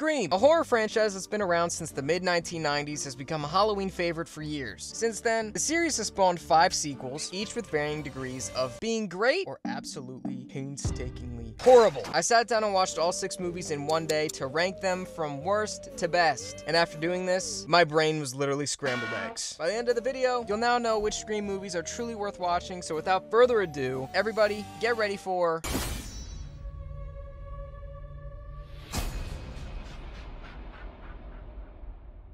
Scream, a horror franchise that's been around since the mid-1990s, has become a Halloween favorite for years. Since then, the series has spawned 5 sequels, each with varying degrees of being great or absolutely painstakingly horrible. I sat down and watched all 6 movies in one day to rank them from worst to best. And after doing this, my brain was literally scrambled eggs. By the end of the video, you'll now know which Scream movies are truly worth watching, so without further ado, everybody, get ready for...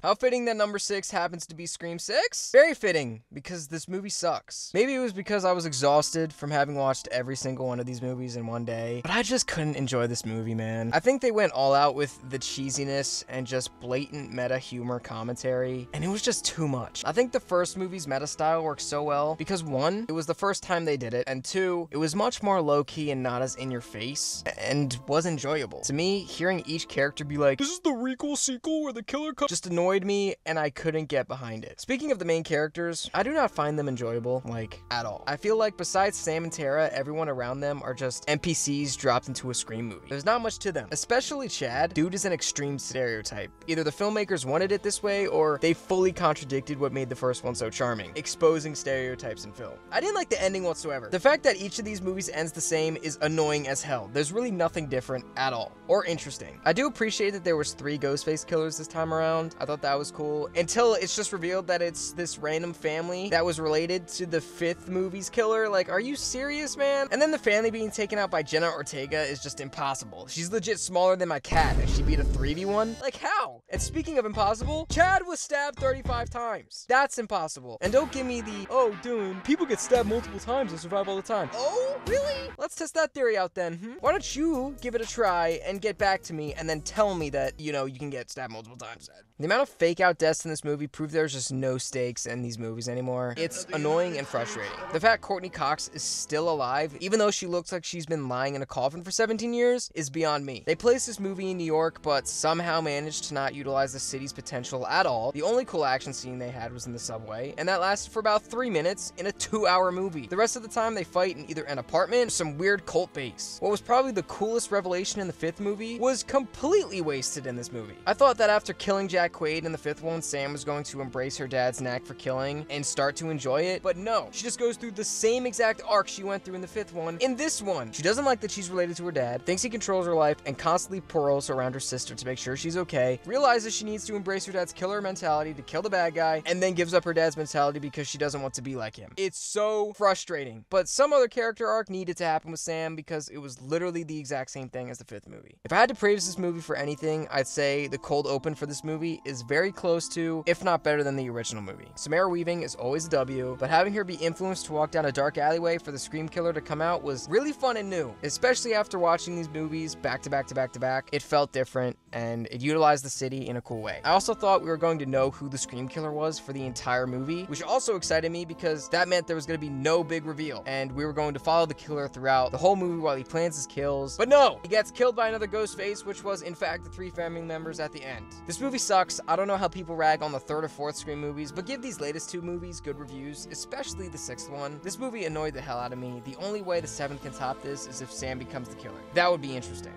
How fitting that number 6 happens to be Scream 6? Very fitting, because this movie sucks. Maybe it was because I was exhausted from having watched every single one of these movies in one day, but I just couldn't enjoy this movie, man. I think they went all out with the cheesiness and just blatant meta humor commentary, and it was just too much. I think the first movie's meta style worked so well because 1, it was the first time they did it, and 2, it was much more low-key and not as in your face, and was enjoyable. To me, hearing each character be like, "This is the requel sequel where the killer comes," just annoyed me, and I couldn't get behind it. Speaking of the main characters, I do not find them enjoyable, like, at all. I feel like besides Sam and Tara, everyone around them are just NPCs dropped into a Scream movie. There's not much to them. Especially Chad. Dude is an extreme stereotype. Either the filmmakers wanted it this way, or they fully contradicted what made the first one so charming, exposing stereotypes in film. I didn't like the ending whatsoever. The fact that each of these movies ends the same is annoying as hell. There's really nothing different at all, or interesting. I do appreciate that there was 3 Ghostface killers this time around. I thought that was cool, until it's just revealed that it's this random family that was related to the 5th movie's killer. Like, are you serious, man? And then the family being taken out by Jenna Ortega is just impossible. She's legit smaller than my cat, and she beat a 3v1? Like, how? And speaking of impossible, Chad was stabbed 35 times. That's impossible. And don't give me the, "Oh, dude, people get stabbed multiple times and survive all the time." Oh, really? Let's test that theory out then, Why don't you give it a try and get back to me and then tell me that, you know, you can get stabbed multiple times. The amount of fake out deaths in this movie prove there's just no stakes in these movies anymore. It's annoying and frustrating. The fact Courtney Cox is still alive, even though she looks like she's been lying in a coffin for 17 years, is beyond me. They placed this movie in New York, but somehow managed to not utilize the city's potential at all. The only cool action scene they had was in the subway, and that lasted for about 3 minutes in a 2-hour movie. The rest of the time, they fight in either an apartment or some weird cult base. What was probably the coolest revelation in the 5th movie was completely wasted in this movie. I thought that after killing Jack Quaid in the 5th one, Sam was going to embrace her dad's knack for killing and start to enjoy it, but no. She just goes through the same exact arc she went through in the 5th one in this one. She doesn't like that she's related to her dad, thinks he controls her life, and constantly pearls around her sister to make sure she's okay, realizes she needs to embrace her dad's killer mentality to kill the bad guy, and then gives up her dad's mentality because she doesn't want to be like him. It's so frustrating. But some other character arc needed to happen with Sam because it was literally the exact same thing as the 5th movie. If I had to praise this movie for anything, I'd say the cold open for this movie is very close to, if not better than, the original movie. Samara Weaving is always a W, but having her be influenced to walk down a dark alleyway for the Scream killer to come out was really fun and new, especially after watching these movies back to back to back to back. It felt different, and it utilized the city in a cool way. I also thought we were going to know who the Scream killer was for the entire movie, which also excited me because that meant there was going to be no big reveal, and we were going to follow the killer throughout the whole movie while he plans his kills. But no! He gets killed by another Ghostface, which was in fact the 3 family members at the end. This movie sucks. I don't know how people rag on the 3rd or 4th Scream movies, but give these latest 2 movies good reviews, especially the 6th one. This movie annoyed the hell out of me. The only way the 7th can top this is if Sam becomes the killer. That would be interesting.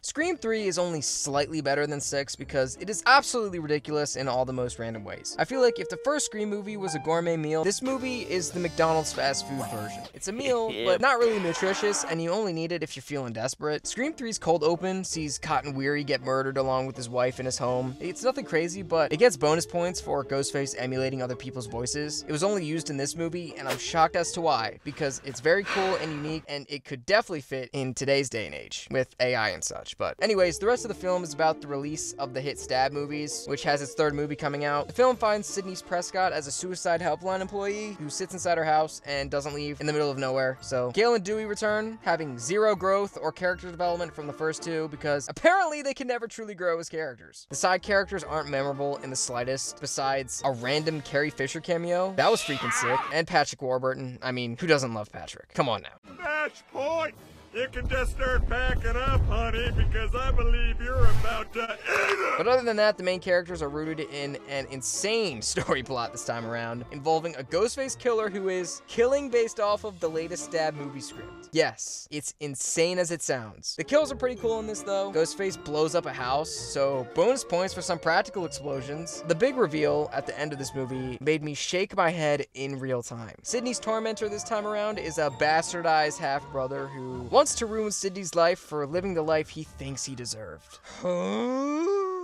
Scream 3 is only slightly better than 6 because it is absolutely ridiculous in all the most random ways. I feel like if the first Scream movie was a gourmet meal, this movie is the McDonald's fast food version. It's a meal, but not really nutritious, and you only need it if you're feeling desperate. Scream 3's cold open sees Cotton Weary get murdered along with his wife in his home. It's nothing crazy, but it gets bonus points for Ghostface emulating other people's voices. It was only used in this movie, and I'm shocked as to why, because it's very cool and unique, and it could definitely fit in today's day and age with AI and such. But anyways, the rest of the film is about the release of the hit Stab movies, which has its 3rd movie coming out. The film finds Sidney Prescott as a suicide helpline employee who sits inside her house and doesn't leave in the middle of nowhere. So Gale and Dewey return, having 0 growth or character development from the first 2 because apparently they can never truly grow as characters. The side characters aren't memorable in the slightest, besides a random Carrie Fisher cameo. That was freaking sick. And Patrick Warburton. I mean, who doesn't love Patrick? Come on now. Match point! You can just start packing up, honey, because I believe you're about to eat it! But other than that, the main characters are rooted in an insane story plot this time around, involving a Ghostface killer who is killing based off of the latest Stab movie script. Yes, it's insane as it sounds. The kills are pretty cool in this though. Ghostface blows up a house, so bonus points for some practical explosions. The big reveal at the end of this movie made me shake my head in real time. Sidney's tormentor this time around is a bastardized half-brother who wants to ruin Sidney's life for living the life he thinks he deserved.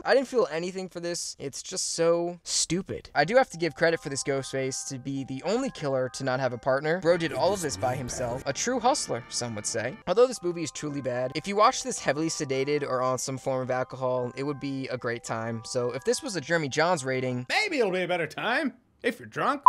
I didn't feel anything for this. It's just so stupid. I do have to give credit for this Ghostface to be the only killer to not have a partner. Bro did all of this by himself. A true hustler, some would say. Although this movie is truly bad, if you watch this heavily sedated or on some form of alcohol, it would be a great time. So if this was a Jeremy Johns rating, maybe it'll be a better time if you're drunk.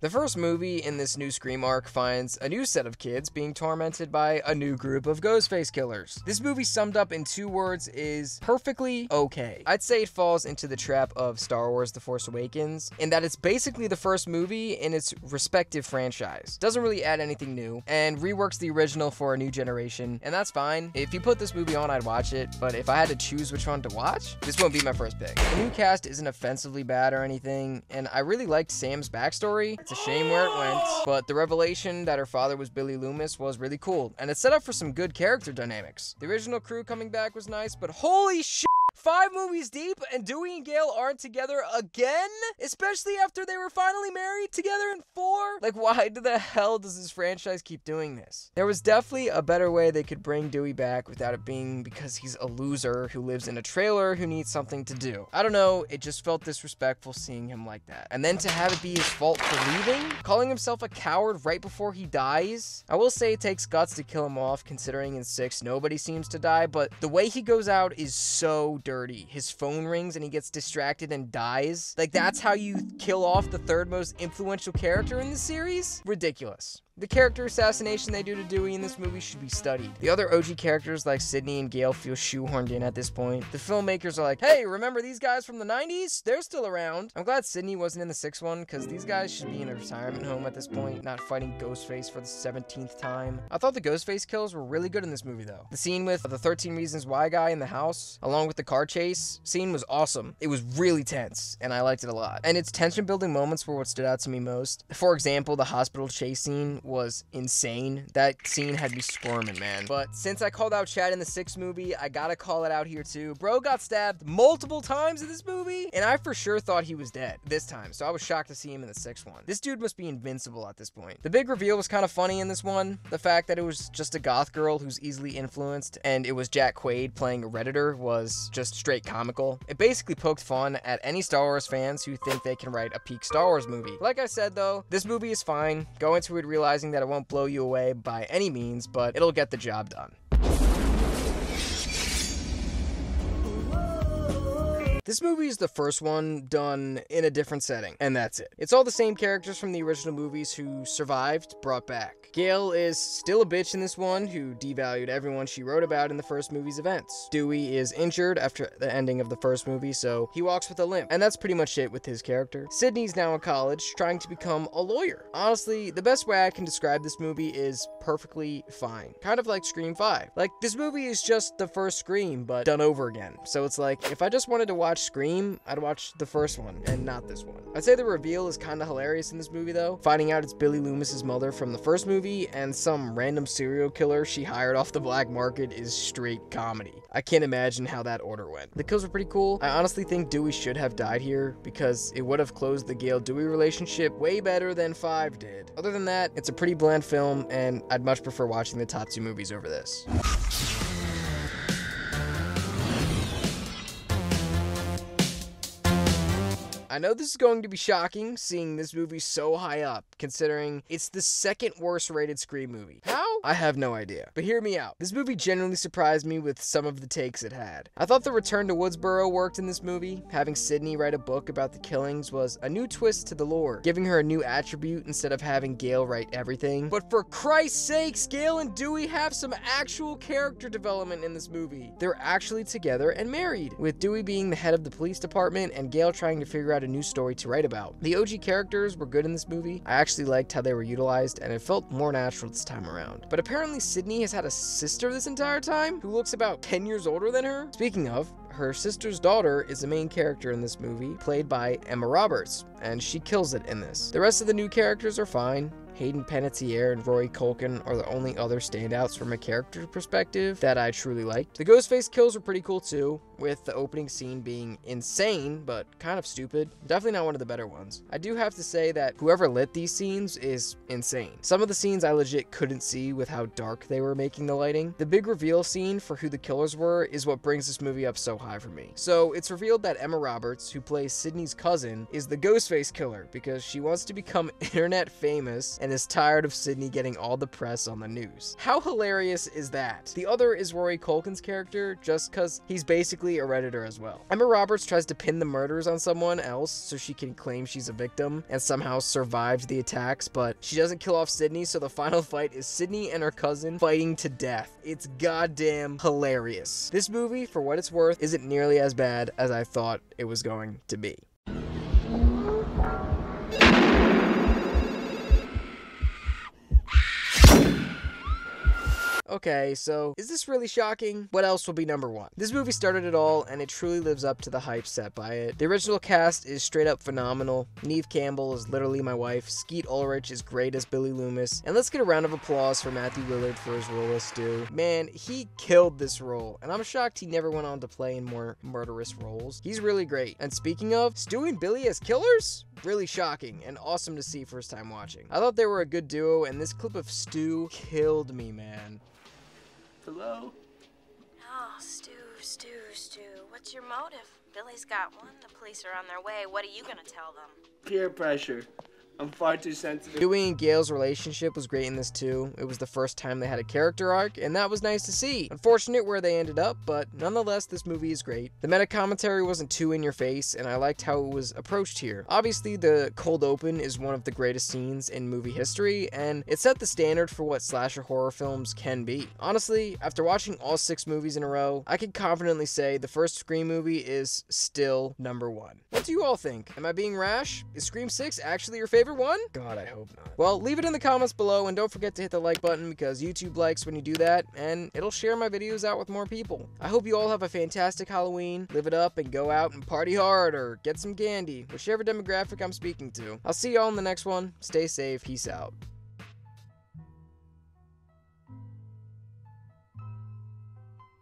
The first movie in this new Scream arc finds a new set of kids being tormented by a new group of Ghostface killers. This movie summed up in 2 words is perfectly okay. I'd say it falls into the trap of Star Wars The Force Awakens in that it's basically the first movie in its respective franchise. Doesn't really add anything new and reworks the original for a new generation, and that's fine. If you put this movie on, I'd watch it, but if I had to choose which one to watch, this won't be my first pick. The new cast isn't offensively bad or anything, and I really liked Sam's backstory. It's a shame where it went, but the revelation that her father was Billy Loomis was really cool, and it set up for some good character dynamics. The original crew coming back was nice, but holy shit! 5 movies deep and Dewey and Gale aren't together again? Especially after they were finally married together in 4? Like, why the hell does this franchise keep doing this? There was definitely a better way they could bring Dewey back without it being because he's a loser who lives in a trailer who needs something to do. I don't know, it just felt disrespectful seeing him like that. And then to have it be his fault for leaving? Calling himself a coward right before he dies? I will say it takes guts to kill him off, considering in 6 nobody seems to die, but the way he goes out is so dirty. His phone rings and he gets distracted and dies. Like, that's how you kill off the 3rd most influential character in the series? Ridiculous. The character assassination they do to Dewey in this movie should be studied. The other OG characters like Sidney and Gale feel shoehorned in at this point. The filmmakers are like, hey, remember these guys from the 90s? They're still around. I'm glad Sidney wasn't in the 6th one, because these guys should be in a retirement home at this point, not fighting Ghostface for the 17th time. I thought the Ghostface kills were really good in this movie though. The scene with the 13 Reasons Why guy in the house, along with the car chase scene, was awesome. It was really tense, and I liked it a lot. And its tension-building moments were what stood out to me most. For example, the hospital chase scene was insane. That scene had me squirming, man. But since I called out Chad in the 6th movie, I gotta call it out here too. Bro got stabbed multiple times in this movie, and I for sure thought he was dead this time, so I was shocked to see him in the 6th one. This dude must be invincible at this point. The big reveal was kind of funny in this one. The fact that it was just a goth girl who's easily influenced, and it was Jack Quaid playing a Redditor, was just straight comical. It basically poked fun at any Star Wars fans who think they can write a peak Star Wars movie. Like I said though, this movie is fine. Go into it realizing that it won't blow you away by any means, but it'll get the job done. This movie is the first one done in a different setting, and that's it. It's all the same characters from the original movies who survived, brought back. Gale is still a bitch in this one, who devalued everyone she wrote about in the first movie's events. Dewey is injured after the ending of the first movie, so he walks with a limp, and that's pretty much it with his character. Sidney's now in college, trying to become a lawyer. Honestly, the best way I can describe this movie is perfectly fine. Kind of like Scream 5. Like, this movie is just the first Scream, but done over again. So it's like, if I just wanted to watch Scream, I'd watch the first one and not this one. I'd say the reveal is kind of hilarious in this movie though. Finding out it's Billy Loomis's mother from the first movie and some random serial killer she hired off the black market is straight comedy. I can't imagine how that order went. The kills were pretty cool. I honestly think Dewey should have died here because it would have closed the Gale-Dewey relationship way better than 5 did. Other than that, it's a pretty bland film and I'd much prefer watching the top 2 movies over this. I know this is going to be shocking, seeing this movie so high up, considering it's the 2nd worst rated Scream movie. How how? I have no idea. But hear me out. This movie genuinely surprised me with some of the takes it had. I thought the return to Woodsboro worked in this movie. Having Sidney write a book about the killings was a new twist to the lore, giving her a new attribute instead of having Gale write everything. But for Christ's sakes, Gale and Dewey have some actual character development in this movie. They're actually together and married, with Dewey being the head of the police department and Gale trying to figure out a new story to write about. The OG characters were good in this movie. I actually liked how they were utilized, and it felt more natural this time around. But apparently Sidney has had a sister this entire time who looks about 10 years older than her. Speaking of, her sister's daughter is the main character in this movie, played by Emma Roberts, and she kills it in this. The rest of the new characters are fine. Hayden Panettiere and Rory Culkin are the only other standouts from a character perspective that I truly liked. The Ghostface kills were pretty cool too, with the opening scene being insane, but kind of stupid. Definitely not one of the better ones. I do have to say that whoever lit these scenes is insane. Some of the scenes I legit couldn't see with how dark they were making the lighting. The big reveal scene for who the killers were is what brings this movie up so high for me. So it's revealed that Emma Roberts, who plays Sidney's cousin, is the Ghostface killer because she wants to become internet famous and is tired of Sidney getting all the press on the news. How hilarious is that? The other is Rory Culkin's character, just cause he's basically a Redditor as well. Emma Roberts tries to pin the murders on someone else so she can claim she's a victim and somehow survived the attacks, but she doesn't kill off Sidney, so the final fight is Sidney and her cousin fighting to death. It's goddamn hilarious. This movie, for what it's worth, isn't nearly as bad as I thought it was going to be. Okay, so is this really shocking? What else will be number one? This movie started it all, and it truly lives up to the hype set by it. The original cast is straight up phenomenal. Neve Campbell is literally my wife. Skeet Ulrich is great as Billy Loomis. And let's get a round of applause for Matthew Lillard for his role as Stu. Man, he killed this role, and I'm shocked he never went on to play in more murderous roles. He's really great. And speaking of, Stu and Billy as killers? Really shocking and awesome to see first time watching. I thought they were a good duo, and this clip of Stu killed me, man. Hello? Oh, Stu. What's your motive? Billy's got one. The police are on their way. What are you gonna tell them? Peer pressure. I'm far too sensitive. Dewey and Gale's relationship was great in this too. It was the first time they had a character arc, and that was nice to see. Unfortunate where they ended up, but nonetheless, this movie is great. The meta commentary wasn't too in your face, and I liked how it was approached here. Obviously, the cold open is one of the greatest scenes in movie history, and it set the standard for what slasher horror films can be. Honestly, after watching all 6 movies in a row, I can confidently say the first Scream movie is still number 1. What do you all think? Am I being rash? Is Scream 6 actually your favorite one? God, I hope not. Well, leave it in the comments below, and don't forget to hit the like button because YouTube likes when you do that, and it'll share my videos out with more people. I hope you all have a fantastic Halloween, live it up, and go out and party hard or get some candy, whichever demographic I'm speaking to. I'll see y'all in the next one. Stay safe. Peace out.